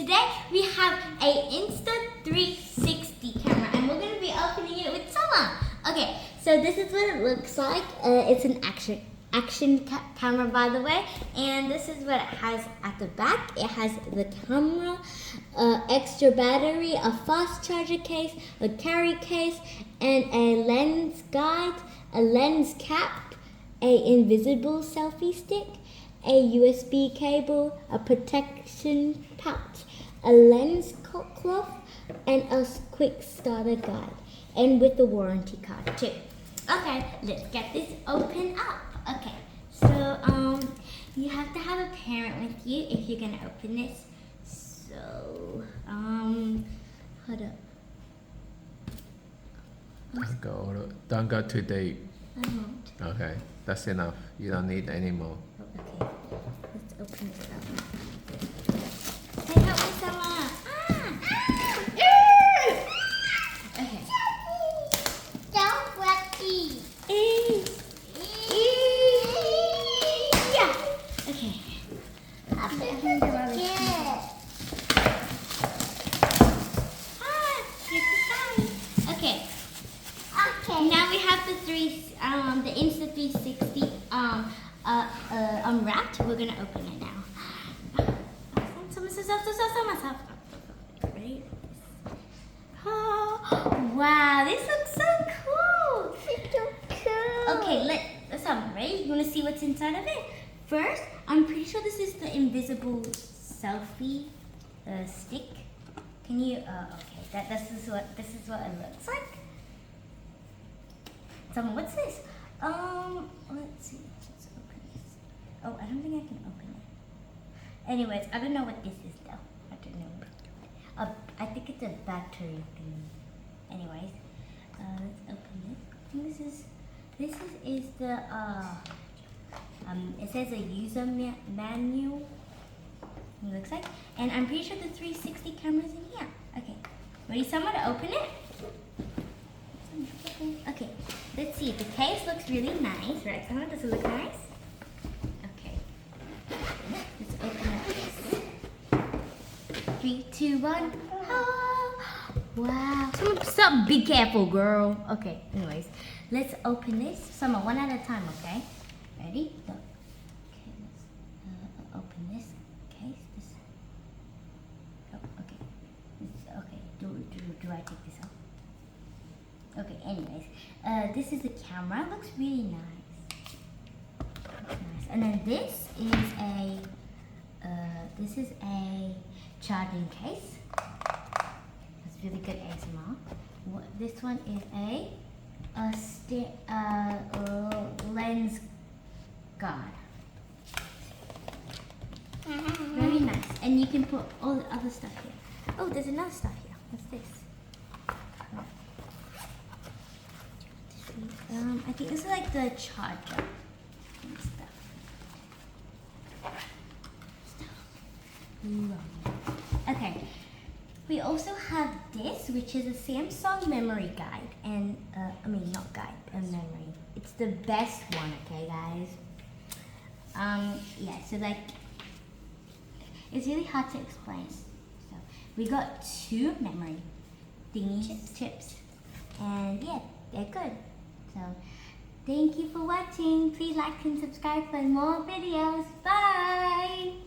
today we have a Insta360 camera and we're going to be opening it with Summer. Okay, so this is what it looks like. It's an action camera, by the way, and this is what it has at the back. It has the camera, extra battery, a fast charger case, a carry case, and a lens guide, a lens cap, a invisible selfie stick, a USB cable, a protection pouch, a lens cloth, and a quick starter guide, and with the warranty card too. Okay, let's get this open up. Okay, so you have to have a parent with you if you're gonna open this. So hold up. Don't go too deep. I won't. Okay, that's enough. You don't need any more. Okay, let's open it up. Hey, help me, Summer. Okay. Don't wacky. Yeah. Okay. Okay. Okay. Now we have the the Insta360 unwrapped. We're gonna open it now. Ready? Oh, wow, this looks so cool. It's so cool. Okay, ready? You wanna see what's inside of it? First, I'm pretty sure this is the invisible selfie stick. Can you? Okay, this is what it looks like. Someone, what's this? Let's see. Let's open this. Oh, I don't think I can open it. Anyways, I don't know what this is though. I don't know. I think it's a battery thing. Anyways, let's open it. I think this is the it says a user manual. It looks like, and I'm pretty sure the 360 camera's in here. Okay, ready, someone to open it? Okay, let's see. The case looks really nice, right? Someone, does it look nice? Okay, let's open up this. 3, 2, 1. Oh, wow. Someone, stop. Be careful, girl. Okay. Anyways, let's open this. Someone, one at a time. Okay. Ready? Go. Okay. Let's open this case. This. Oh, okay. Okay. Do I take this out? Okay, anyways, this is the camera. It looks really nice. Nice. And then this is a charging case. It's really good ASMR. This one is a lens guard. Very nice. And you can put all the other stuff here. Oh, there's another stuff here. What's this? I think this is like the charger and stuff. Okay, we also have this, which is a Samsung memory guide, and not guide, a memory. It's the best one, okay, guys. Yeah, so like, it's really hard to explain. So we got 2 memory chips, and yeah, they're good. So, thank you for watching. Please like and subscribe for more videos. Bye!